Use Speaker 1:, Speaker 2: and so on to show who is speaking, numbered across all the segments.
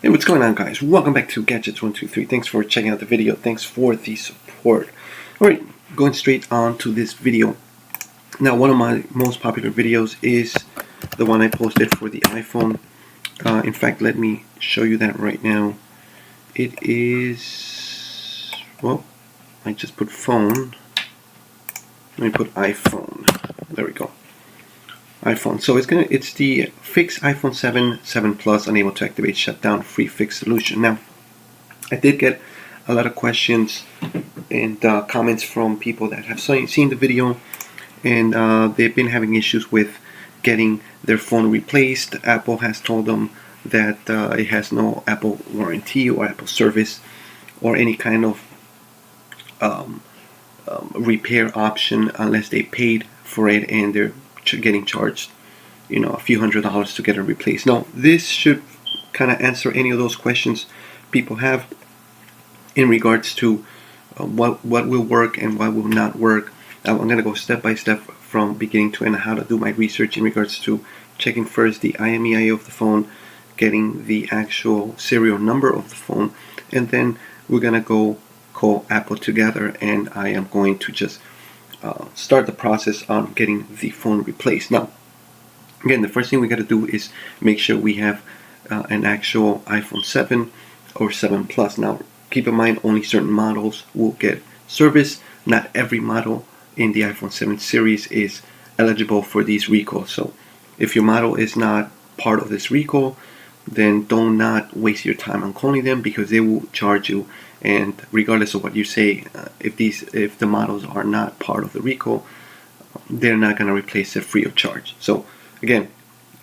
Speaker 1: Hey, what's going on, guys? Welcome back to Gadgets123. Thanks for checking out the video. Thanks for the support. Alright, going straight on to this video. Now, one of my most popular videos is the one I posted for the iPhone. In fact, let me show you that right now. It is, well, I just put phone. Let me put iPhone. There we go. iPhone. So it's the fix iPhone 7 Plus unable to activate shutdown free fix solution. Now, I did get a lot of questions and comments from people that have seen the video, and they've been having issues with getting their phone replaced. Apple has told them that it has no Apple warranty or Apple service or any kind of repair option unless they paid for it and they're getting charged, a few $100s to get it replaced. Now, this should kind of answer any of those questions people have in regards to what will work and what will not work. I'm going to go step by step from beginning to end how to do my research in regards to checking first the IMEI of the phone, getting the actual serial number of the phone, and then we're going to go call Apple together, and I am going to just start the process on getting the phone replaced. Now, again, the first thing we got to do is make sure we have an actual iPhone 7 or 7 Plus. Now, keep in mind, only certain models will get service. Not every model in the iPhone 7 series is eligible for these recalls. So, if your model is not part of this recall, then do not waste your time on calling them, because they will charge you. And regardless of what you say, if the models are not part of the recall, they're not going to replace it free of charge. So again,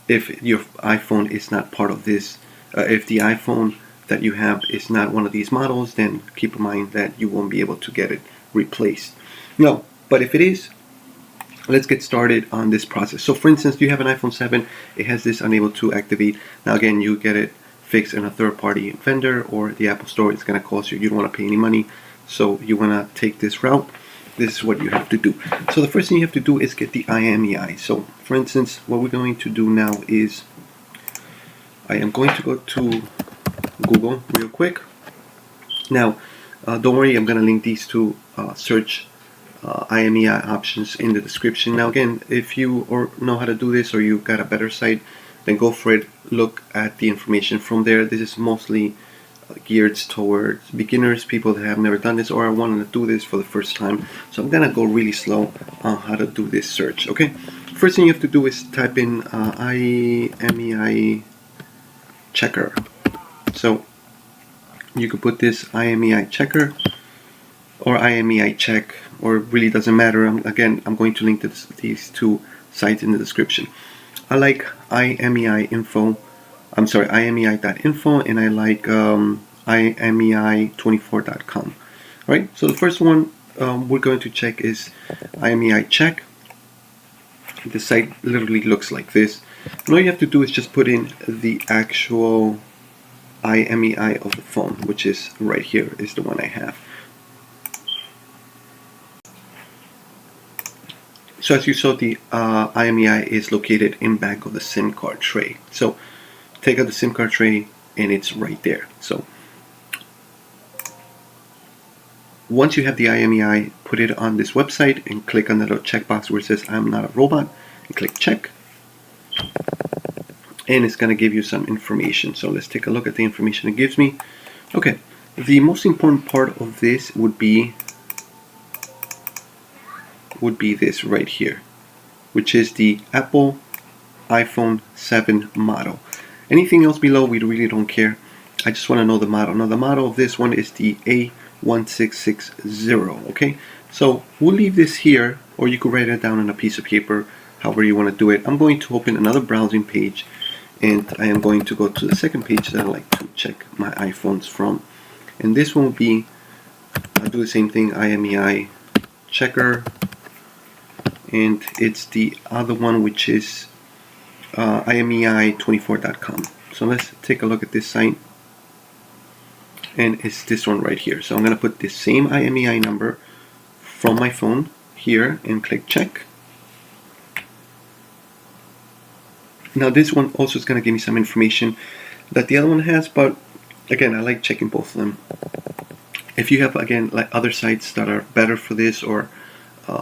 Speaker 1: if your iPhone is not part of this, if the iPhone that you have is not one of these models, then keep in mind that you won't be able to get it replaced. No, but if it is, let's get started on this process. So for instance, you have an iPhone 7, it has this unable to activate. Now again, you get it fixed in a third-party vendor or the Apple Store. It's going to cost you don't want to pay any money, so you want to take this route. This is what you have to do. So the first thing you have to do is get the IMEI. So for instance, what we're going to do now is I am going to go to Google real quick. Now, don't worry, I'm going to link these to search IMEI options in the description. Now again, if you know how to do this or you got a better site, then go for it. Look at the information from there. This is mostly geared towards beginners, people that have never done this or are wanting to do this for the first time. So I'm gonna go really slow on how to do this search. Okay, first thing you have to do is type in IMEI checker. So you could put this IMEI checker or IMEI check, or it really doesn't matter. Again, I'm going to link these two sites in the description. I like IMEI.info, and I like IMEI24.com. Right, so the first one we're going to check is IMEI check. The site literally looks like this. And all you have to do is just put in the actual IMEI of the phone, which is right here, is the one I have. So as you saw, the IMEI is located in back of the SIM card tray. So take out the SIM card tray and it's right there. So once you have the IMEI, put it on this website and click on the little checkbox where it says I'm not a robot and click check. And it's going to give you some information. So let's take a look at the information it gives me. Okay, the most important part of this would be this right here, which is the Apple iPhone 7 model. Anything else below, we really don't care. I just want to know the model. Now the model of this one is the A1660. Okay, so we'll leave this here, or you could write it down on a piece of paper, however you want to do it. I'm going to open another browsing page, and I am going to go to the second page that I like to check my iPhones from, and this one will be, I'll do the same thing, IMEI checker. And it's the other one, which is IMEI24.com. So let's take a look at this site, and it's this one right here. So I'm going to put the same IMEI number from my phone here and click check. Now this one also is going to give me some information. that the other one has, but again, I like checking both of them. If you have, again, like other sites that are better for this, or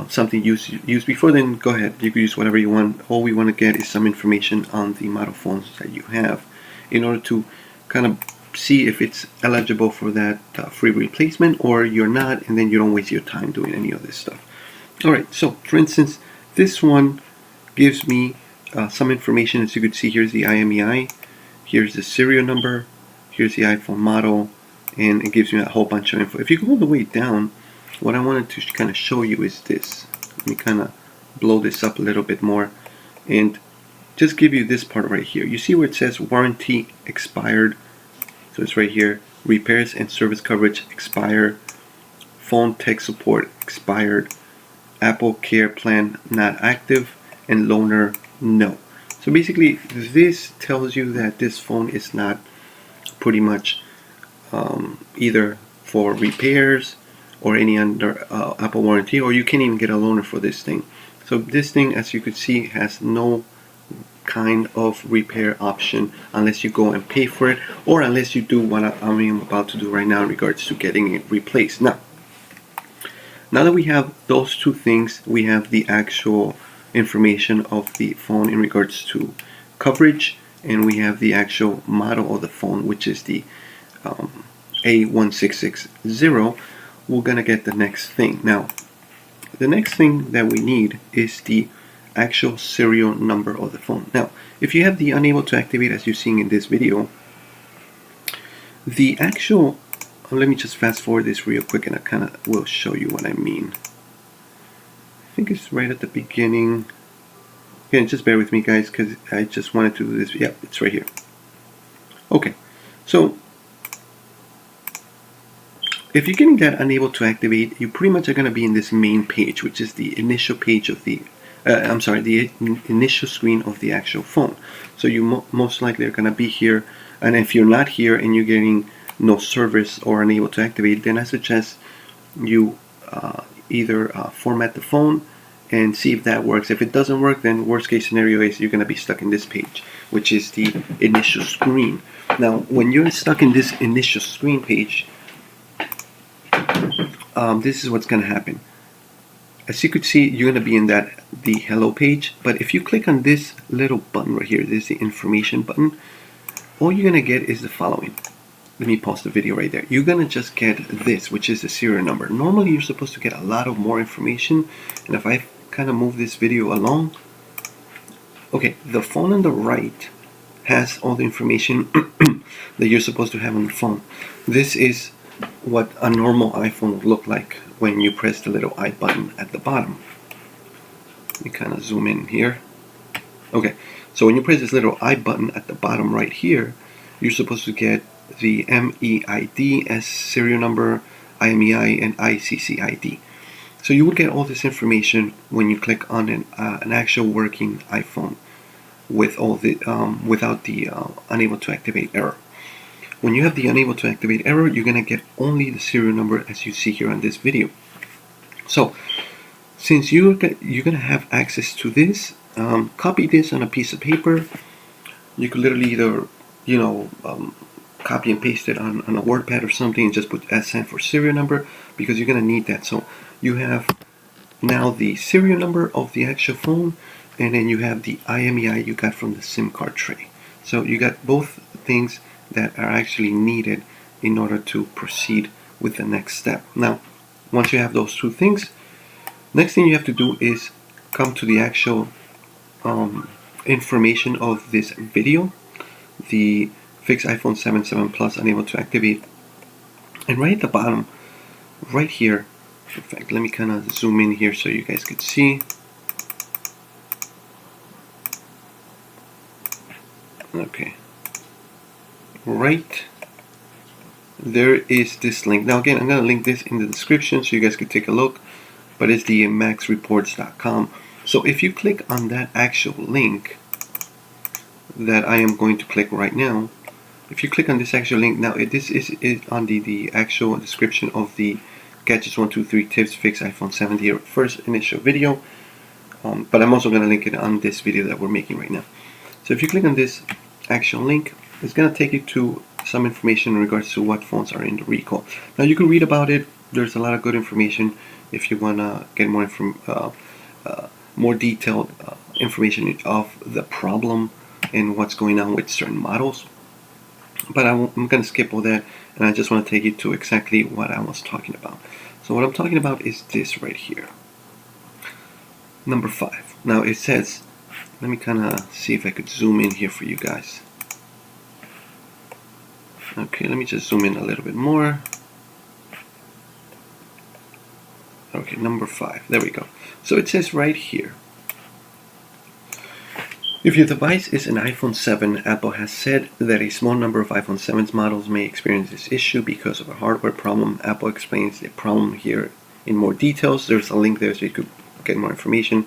Speaker 1: something used before, then go ahead. You can use whatever you want. All we want to get is some information on the model phones that you have in order to kind of see if it's eligible for that free replacement or you're not, and then you don't waste your time doing any of this stuff. Alright, so for instance, this one gives me some information. As you can see, here's the IMEI, here's the serial number, here's the iPhone model, and it gives me a whole bunch of info. If you go all the way down, what I wanted to kind of show you is this. Let me kind of blow this up a little bit more and just give you this part right here. You see where it says warranty expired? So it's right here. Repairs and service coverage expired. Phone tech support expired. Apple Care plan not active. And loaner no. So basically this tells you that this phone is not pretty much either for repairs or any under Apple warranty, or you can't even get a loaner for this thing. So this thing, as you could see, has no kind of repair option unless you go and pay for it, or unless you do what I'm about to do right now in regards to getting it replaced. Now that we have those two things, we have the actual information of the phone in regards to coverage, and we have the actual model of the phone, which is the A1660. We're gonna get the next thing. Now the next thing that we need is the actual serial number of the phone. Now if you have the unable to activate, as you're seeing in this video, the actual let me just fast forward this real quick and I kind of will show you what I mean. I think it's right at the beginning. Again, just bear with me guys, because I just wanted to do this. Yeah, it's right here. Okay, so if you're getting that unable to activate, you pretty much are going to be in this main page, which is the initial page of the the initial screen of the actual phone. So you most likely are going to be here, and if you're not here and you're getting no service or unable to activate, then I suggest you either format the phone and see if that works. If it doesn't work, then worst case scenario is you're going to be stuck in this page, which is the initial screen. Now when you're stuck in this initial screen page, this is what's going to happen. As you could see, you're going to be in the hello page, but if you click on this little button right here, this is the information button, all you're going to get is the following. Let me pause the video right there. You're going to just get this, which is the serial number. Normally you're supposed to get a lot of more information, and if I kind of move this video along, okay, the phone on the right has all the information that you're supposed to have on the phone. This is what a normal iPhone would look like when you press the little I button at the bottom. Let me kind of zoom in here. Okay, so when you press this little I button at the bottom right here, you're supposed to get the MEID as serial number, IMEI, and ICCID. So you will get all this information when you click on an actual working iPhone with all the without the unable to activate error. When you have the unable to activate error, you're going to get only the serial number as you see here on this video. So since you're going to have access to this, copy this on a piece of paper. You could literally either copy and paste it on a WordPad or something and just put SN for serial number, because you're going to need that. So you have now the serial number of the actual phone, and then you have the IMEI you got from the SIM card tray. So you got both things that are actually needed in order to proceed with the next step. Now once you have those two things, next thing you have to do is come to the actual information of this video, the fix iPhone 7 Plus unable to activate, and right at the bottom right here, in fact let me kind of zoom in here so you guys could see. Okay, right there is this link. Now again, I'm going to link this in the description so you guys could take a look, but it's the maxreports.com. So if you click on that actual link that I am going to click right now, if you click on this actual link, now this is on the actual description of the Gadgets 1, 2, 3 Tips Fix iPhone 7, the first initial video, but I'm also going to link it on this video that we're making right now. So if you click on this actual link, it's going to take you to some information in regards to what phones are in the recall. Now you can read about it. There's a lot of good information if you want to get more detailed information of the problem and what's going on with certain models. But I'm going to skip all that, and I just want to take you to exactly what I was talking about. So what I'm talking about is this right here. Number 5. Now it says, let me kind of see if I could zoom in here for you guys. Okay, let me just zoom in a little bit more. Okay, number 5. There we go. So it says right here, if your device is an iPhone 7, Apple has said that a small number of iPhone 7's models may experience this issue because of a hardware problem. Apple explains the problem here in more details. There's a link there so you could get more information.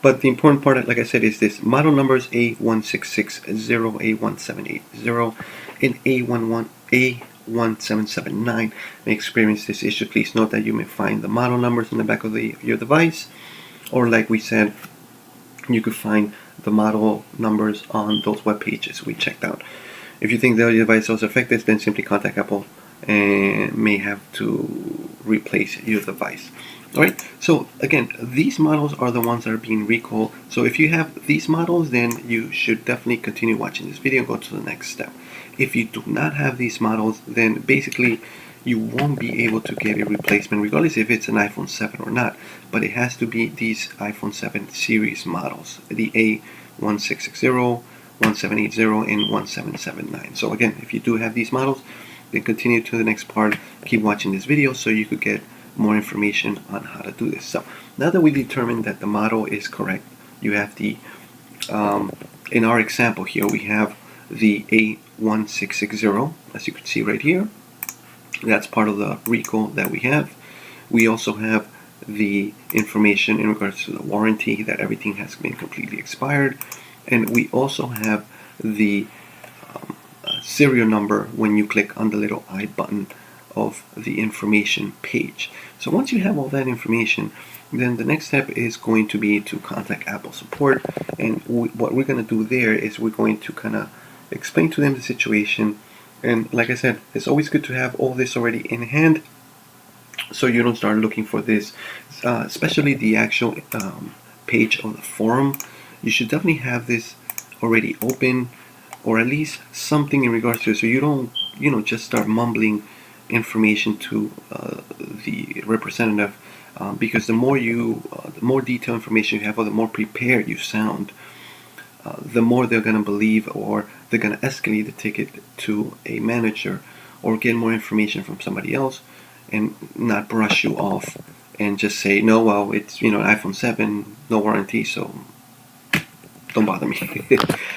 Speaker 1: But the important part, like I said, is this. Model numbers A1660, A1780, and A1779 may experience this issue. Please note that you may find the model numbers in the back of your device, or like we said, you could find the model numbers on those web pages we checked out. If you think that your device was affected, then simply contact Apple and may have to replace your device. Alright, so again, these models are the ones that are being recalled. So if you have these models, then you should definitely continue watching this video and go to the next step. If you do not have these models, then basically you won't be able to get a replacement regardless if it's an iPhone 7 or not. But it has to be these iPhone 7 series models, the A1660, 1780, and 1779. So again, if you do have these models, then continue to the next part. Keep watching this video so you could get more information on how to do this. So now that we determined that the model is correct, you have the in our example here we have the A1660, as you can see right here. That's part of the recall that we have. We also have the information in regards to the warranty, that everything has been completely expired, and we also have the serial number when you click on the little I button of the information page. So once you have all that information, then the next step is going to be to contact Apple support, and what we're going to do there is we're going to kind of explain to them the situation. And like I said, it's always good to have all this already in hand so you don't start looking for this, especially the actual page of the forum. You should definitely have this already open, or at least something in regards to it, so you don't just start mumbling information to the representative, because the more detailed information you have, or the more prepared you sound, the more they're going to believe, or they're going to escalate the ticket to a manager or get more information from somebody else and not brush you off and just say, no, well, it's an iPhone 7, no warranty, so don't bother me.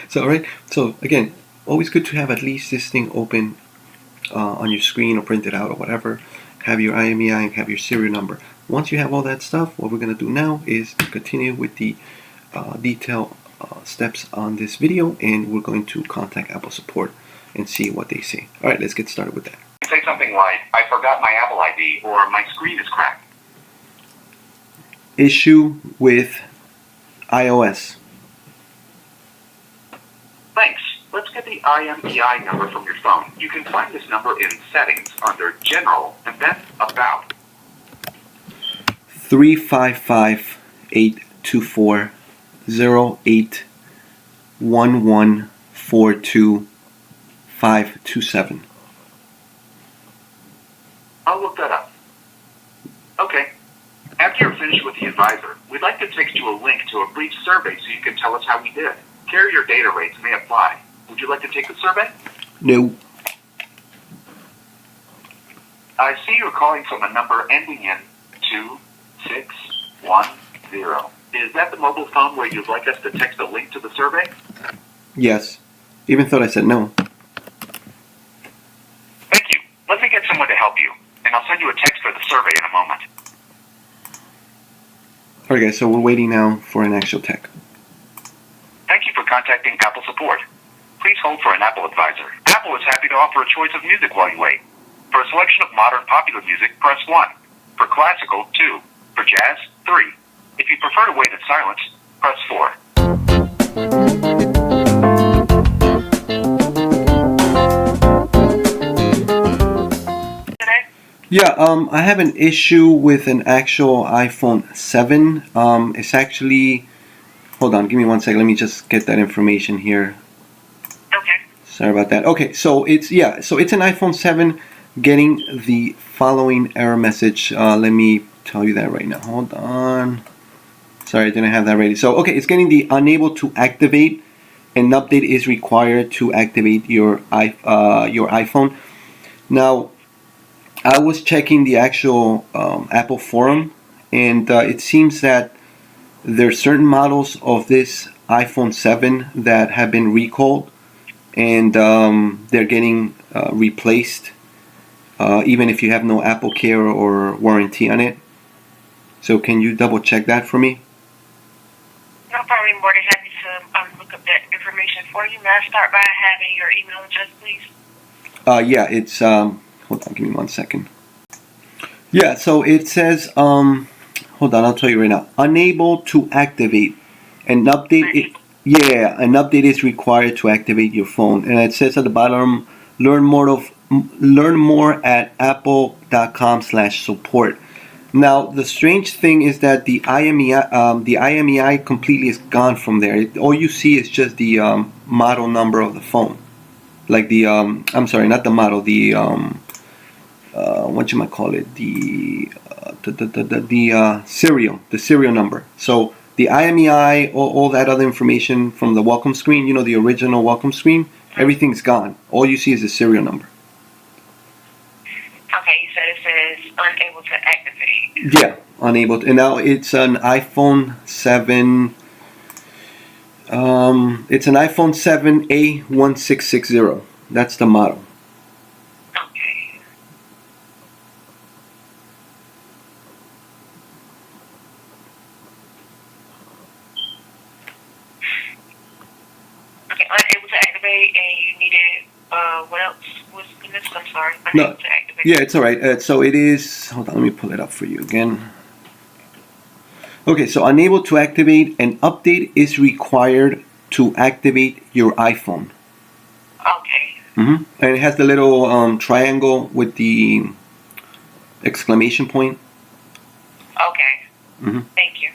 Speaker 1: So alright, so again, always good to have at least this thing open on your screen or print it out or whatever. Have your IMEI and have your serial number. Once you have all that stuff, what we're going to do now is continue with the detailed steps on this video, and we're going to contact Apple support and see what they say. Alright, let's get started with that.
Speaker 2: Say something like, I forgot my Apple ID, or my screen is cracked.
Speaker 1: Issue with iOS.
Speaker 2: Thanks. Let's get the IMEI number from your phone. You can find this number in Settings under General and then About. 355-824-08-1142527. I'll look that up. Okay. After you're finished with the advisor, we'd like to text you a link to a brief survey so you can tell us how we did. Carrier data rates may apply. Would you like to take the survey?
Speaker 1: No.
Speaker 2: I see you're calling from a number ending in 2610. Is that the mobile phone where you'd like us to text a link to the survey?
Speaker 1: Yes. Even thought I said no.
Speaker 2: Thank you. Let me get someone to help you, and I'll send you a text for the survey in a moment.
Speaker 1: Alright guys, so we're waiting now for an actual tech.
Speaker 2: Thank you for contacting Apple support. Please hold for an Apple advisor. Apple is happy to offer a choice of music while you wait. For a selection of modern popular music, press 1. For classical, 2. For jazz, 3. If you prefer to wait in silence, press 4.
Speaker 1: Yeah, I have an issue with an actual iPhone 7. It's actually, hold on, give me one second. Let me just get that information here.
Speaker 2: Okay.
Speaker 1: Sorry about that. Okay, so it's an iPhone 7 getting the following error message. Let me tell you that right now. Hold on. Sorry, I didn't have that ready. So, okay, it's getting the unable to activate. An update is required to activate your iPhone. Now, I was checking the actual Apple forum, and it seems that there's certain models of this iPhone 7 that have been recalled, and they're getting replaced, even if you have no Apple Care or warranty on it. So can you double check that for me?
Speaker 2: No problem. More than happy to look up that information for you. May I start by having your email address, please?
Speaker 1: Yeah, it's hold on, give me one second. Yeah, so it says hold on, I'll tell you right now. Unable to activate. An update an update is required to activate your phone. And it says at the bottom, learn more at apple.com/support. Now, the strange thing is that the IMEI completely is gone from there. All you see is just the model number of the phone. Like the I'm sorry, not the model, the what you might call it, the serial number. So the IMEI, all that other information from the welcome screen, the original welcome screen, everything's gone. All you see is the serial number.
Speaker 2: Okay, you said it says unable to activate.
Speaker 1: Yeah, unable to. And now it's an iPhone 7. It's an iPhone 7A1660. That's the model.
Speaker 2: Okay. Okay, unable to activate, and you needed what else was in this? I'm sorry. Unable to activate.
Speaker 1: Yeah, it's all right. So it is. Hold on, let me pull it up for you again. Okay, so unable to activate, an update is required to activate your iPhone.
Speaker 2: Okay.
Speaker 1: And it has the little triangle with the exclamation point.
Speaker 2: Okay.
Speaker 1: Mm-hmm.
Speaker 2: Thank you.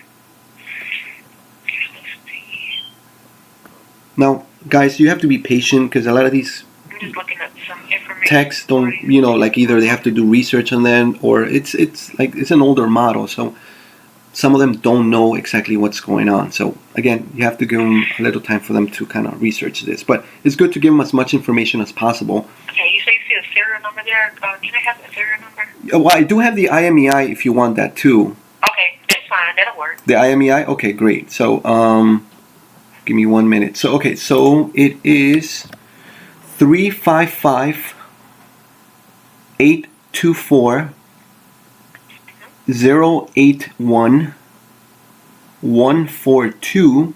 Speaker 1: Now, guys, you have to be patient because a lot of these
Speaker 2: I'm just looking up some information.
Speaker 1: texts don't, like either they have to do research on them or it's like it's an older model, so some of them don't know exactly what's going on. So again, you have to give them a little time for them to kind of research this. But it's good to give them as much information as possible.
Speaker 2: Okay, you say you see a serial number there. Can I have the serial number?
Speaker 1: Well, I do have the IMEI if you want that too.
Speaker 2: Okay, that's fine. That'll work.
Speaker 1: The IMEI? Okay, great. So, give me 1 minute. So, okay, so it is 355 824 081 142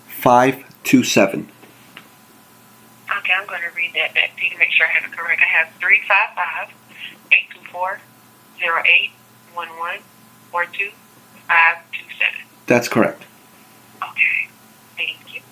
Speaker 1: 527.
Speaker 2: Okay, I'm going to read that back to you to make sure I have it correct. I have 355 824 0811 42 527.
Speaker 1: That's correct.
Speaker 2: Okay, thank you.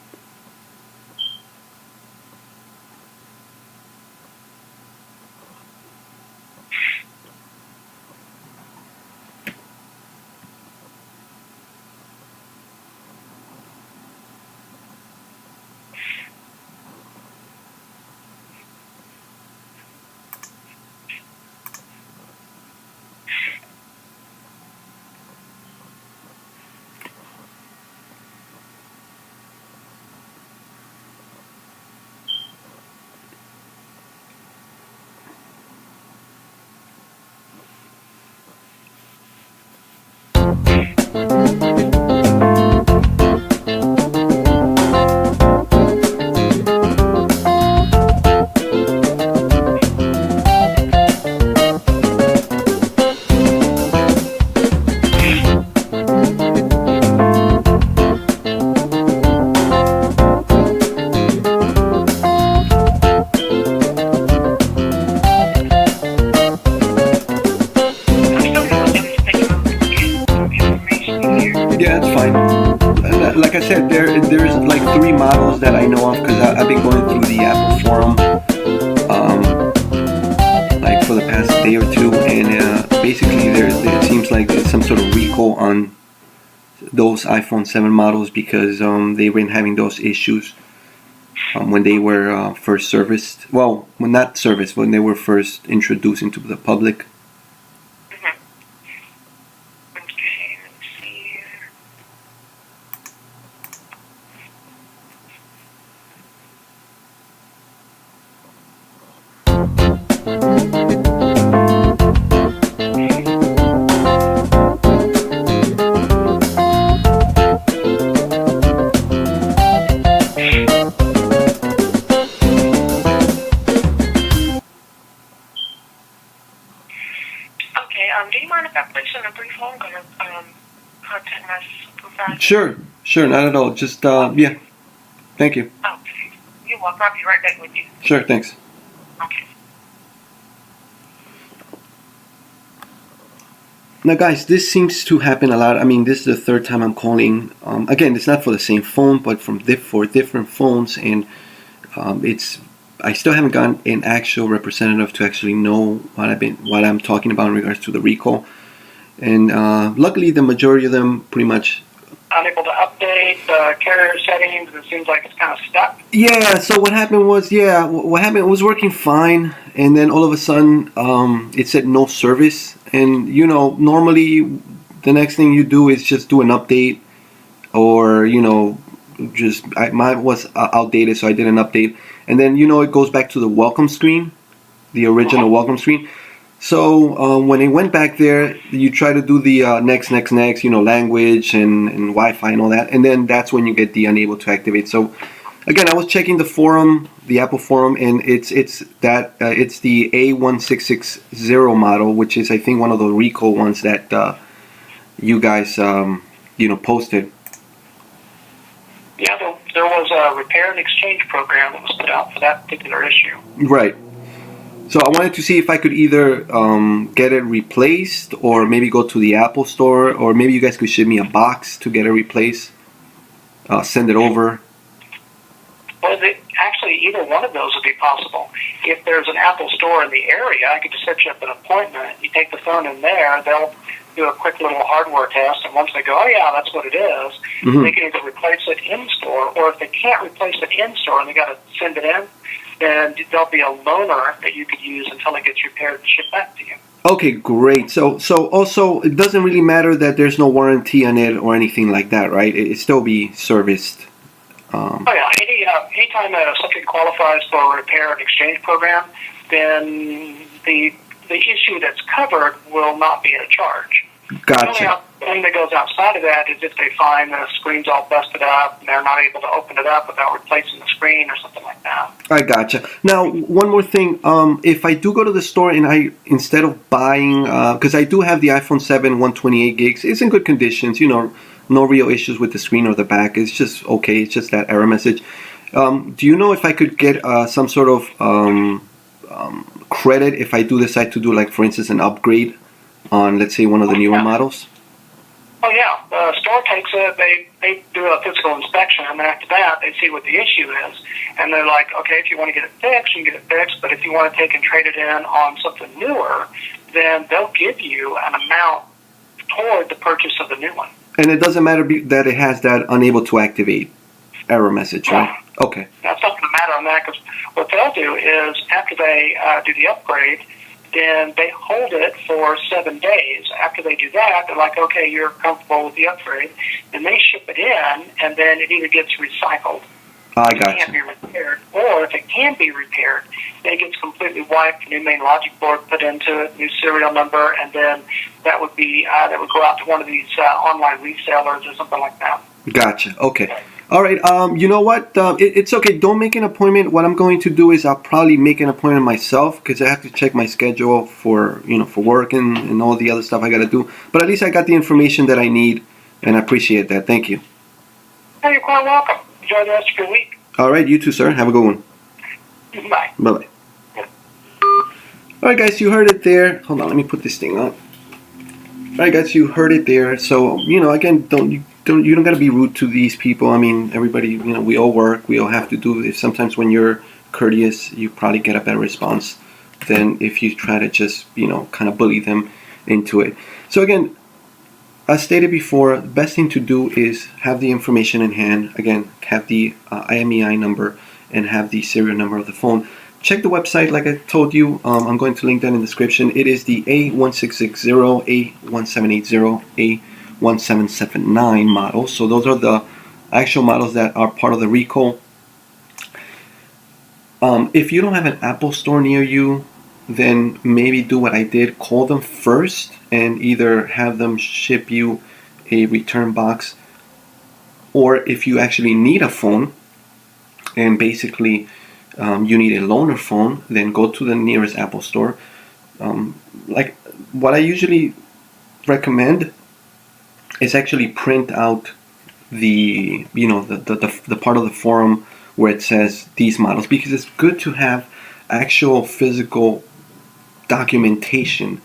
Speaker 2: I'm still going to take a look at some information here.
Speaker 1: some sort of recall on those iPhone 7 models because they've been having those issues when they were first serviced. Well, when not serviced, when they were first introduced into the public.
Speaker 2: Okay, let's see. Okay, do you mind if I place you on a brief hold? I'm going to contact my supervisor.
Speaker 1: Sure, not at all. Just, yeah, thank you.
Speaker 2: Okay. You're welcome. I'll be right back with you.
Speaker 1: Sure, thanks.
Speaker 2: Okay.
Speaker 1: Now, guys, this seems to happen a lot. I mean, this is the third time I'm calling. Again, it's not for the same phone, but for different phones, and I still haven't gotten an actual representative to actually know what I'm talking about in regards to the recall. And luckily, the majority of them pretty much
Speaker 2: Unable to update carrier settings. It seems like it's kind of stuck.
Speaker 1: Yeah, so what happened was, it was working fine, and then all of a sudden, it said no service, and, normally, the next thing you do is just do an update, or, mine was outdated, so I did an update, and then, it goes back to the welcome screen, the original welcome screen. So when it went back there, you try to do the next, language and Wi-Fi and all that, and then that's when you get the unable to activate. So again, I was checking the forum, the Apple forum, and it's the A1660 model, which is I think one of the recall ones that you guys posted.
Speaker 2: Yeah, there was a repair and exchange program that was put out for that particular issue.
Speaker 1: Right. So I wanted to see if I could either get it replaced, or maybe go to the Apple store, or maybe you guys could ship me a box to get it replaced, send it over.
Speaker 2: Well, actually, either one of those would be possible. If there's an Apple store in the area, I could just set you up an appointment. You take the phone in there, they'll do a quick little hardware test, and once they go, oh yeah, that's what it is, they can either replace it in store, or if they can't replace it in store and they got to send it in, then there'll be a loaner that you could use until it gets repaired and shipped back to you.
Speaker 1: Okay, great. So also, it doesn't really matter that there's no warranty on it or anything like that, right? It still be serviced.
Speaker 2: Oh yeah, anytime a subject qualifies for a repair and exchange program, then the issue that's covered will not be at a charge.
Speaker 1: Gotcha.
Speaker 2: The only thing that goes outside of that is if they find the screen's all busted up and they're not able to open it up without replacing the screen or something like that.
Speaker 1: I gotcha. Now, one more thing. If I do go to the store and instead of buying, because I do have the iPhone 7 128 gigs, it's in good conditions, no real issues with the screen or the back. It's just okay. It's just that error message. Do you know if I could get some sort of credit if I do decide to do, like, for instance, an upgrade on, let's say, one of the newer models?
Speaker 2: Oh yeah, the store takes it, they do a physical inspection, and then after that, they see what the issue is. And they're like, okay, if you want to get it fixed, you can get it fixed, but if you want to take and trade it in on something newer, then they'll give you an amount toward the purchase of the new one.
Speaker 1: And it doesn't matter that it has that unable to activate error message, right?
Speaker 2: Yeah.
Speaker 1: Okay.
Speaker 2: That's not going to matter on that, because what they'll do is, after they do the upgrade, then they hold it for 7 days. After they do that, they're like, okay, you're comfortable with the upgrade. And they ship it in, and then it either gets recycled,
Speaker 1: I
Speaker 2: it
Speaker 1: got
Speaker 2: can't
Speaker 1: you.
Speaker 2: be repaired, or if it can be repaired, then it gets completely wiped, new main logic board put into it, new serial number, and then that would be that would go out to one of these online resellers or something like that.
Speaker 1: Gotcha. Okay. All right. You know what? It's okay. Don't make an appointment. What I'm going to do is I'll probably make an appointment myself, because I have to check my schedule for for work and all the other stuff I got to do. But at least I got the information that I need, and I appreciate that. Thank you.
Speaker 2: Hey, you're quite welcome. Enjoy the rest of your week.
Speaker 1: All right. You too, sir. Have a good one.
Speaker 2: Bye.
Speaker 1: Bye-bye. All right, guys. You heard it there. Hold on. Let me put this thing up. All right, guys. You heard it there. So, again, you don't got to be rude to these people. I mean, everybody, we all work. We all have to do this. Sometimes when you're courteous, you probably get a better response than if you try to just, kind of bully them into it. So again, as stated before, the best thing to do is have the information in hand. Again, have the IMEI number and have the serial number of the phone. Check the website, like I told you. I'm going to link that in the description. It is the A1660, A1780, A1779 models. So those are the actual models that are part of the recall. If you don't have an Apple store near you, then maybe do what I did. Call them first and either have them ship you a return box, or if you actually need a phone and basically you need a loaner phone, then go to the nearest Apple store. Like what I usually recommend is actually print out the the part of the forum where it says these models, because it's good to have actual physical documentation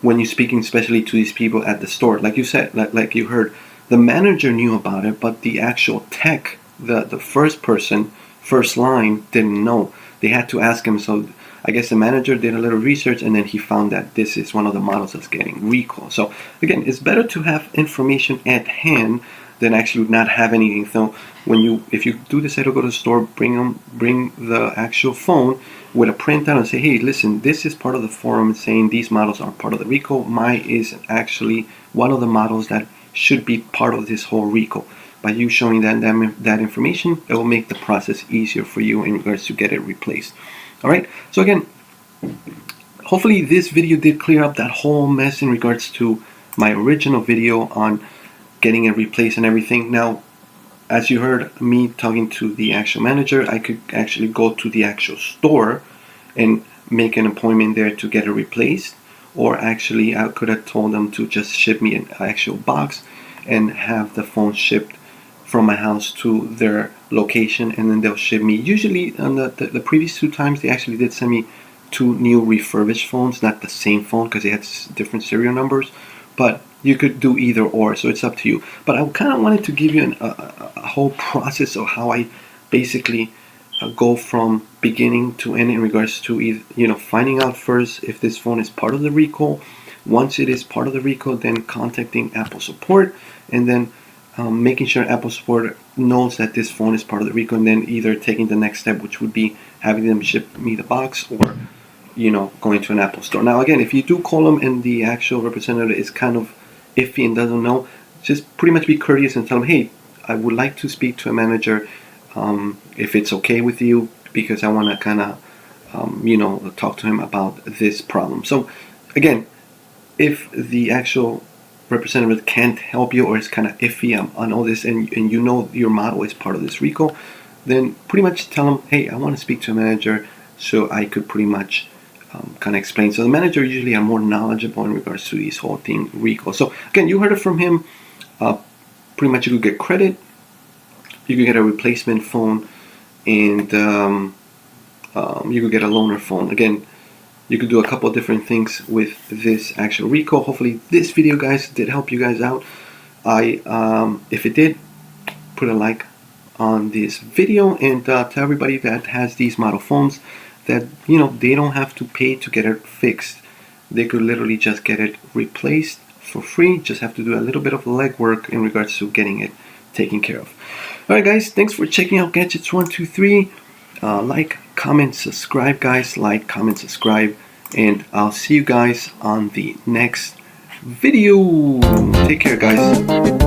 Speaker 1: when you're speaking, especially to these people at the store. Like you said, like you heard, the manager knew about it, but the actual tech, the first line didn't know. They had to ask him. So I guess the manager did a little research, and then he found that this is one of the models that's getting recall. So again, it's better to have information at hand than actually not have anything. So if you do decide to go to the store, bring the actual phone with a printout and say, hey, listen, this is part of the forum saying these models are part of the recall. Mine is actually one of the models that should be part of this whole recall. By you showing that information, it will make the process easier for you in regards to get it replaced. All right. So again, hopefully this video did clear up that whole mess in regards to my original video on getting it replaced and everything. Now, as you heard me talking to the actual manager, I could actually go to the actual store and make an appointment there to get it replaced, or actually I could have told them to just ship me an actual box and have the phone shipped from my house to their location, and then they'll ship me. Usually on the previous 2 times they actually did send me 2 new refurbished phones, not the same phone because they had different serial numbers, but you could do either or, so it's up to you. But I kind of wanted to give you a whole process of how I basically go from beginning to end in regards to finding out first if this phone is part of the recall. Once it is part of the recall, then contacting Apple support, and then making sure Apple support knows that this phone is part of the recall, and then either taking the next step, which would be having them ship me the box, or going to an Apple store. Now again, if you do call them and the actual representative is kind of iffy and doesn't know, just pretty much be courteous and tell them, hey, I would like to speak to a manager, if it's okay with you, because I want to kind of talk to him about this problem. So again, if the actual representative can't help you or is kind of iffy on all this, and you know your model is part of this recall, then pretty much tell them, hey, I want to speak to a manager so I could pretty much kind of explain. So the manager usually are more knowledgeable in regards to this whole thing recall. So again, you heard it from him. Pretty much you could get credit, you could get a replacement phone, and you could get a loaner phone. Again, you could do a couple of different things with this actual recall. Hopefully this video, guys, did help you guys out. If it did, put a like on this video, and tell everybody that has these model phones that they don't have to pay to get it fixed. They could literally just get it replaced for free. Just have to do a little bit of legwork in regards to getting it taken care of. Alright guys, thanks for checking out Gadgets 123. Like, comment, subscribe, guys. Like, comment, subscribe, and I'll see you guys on the next video. Take care, guys.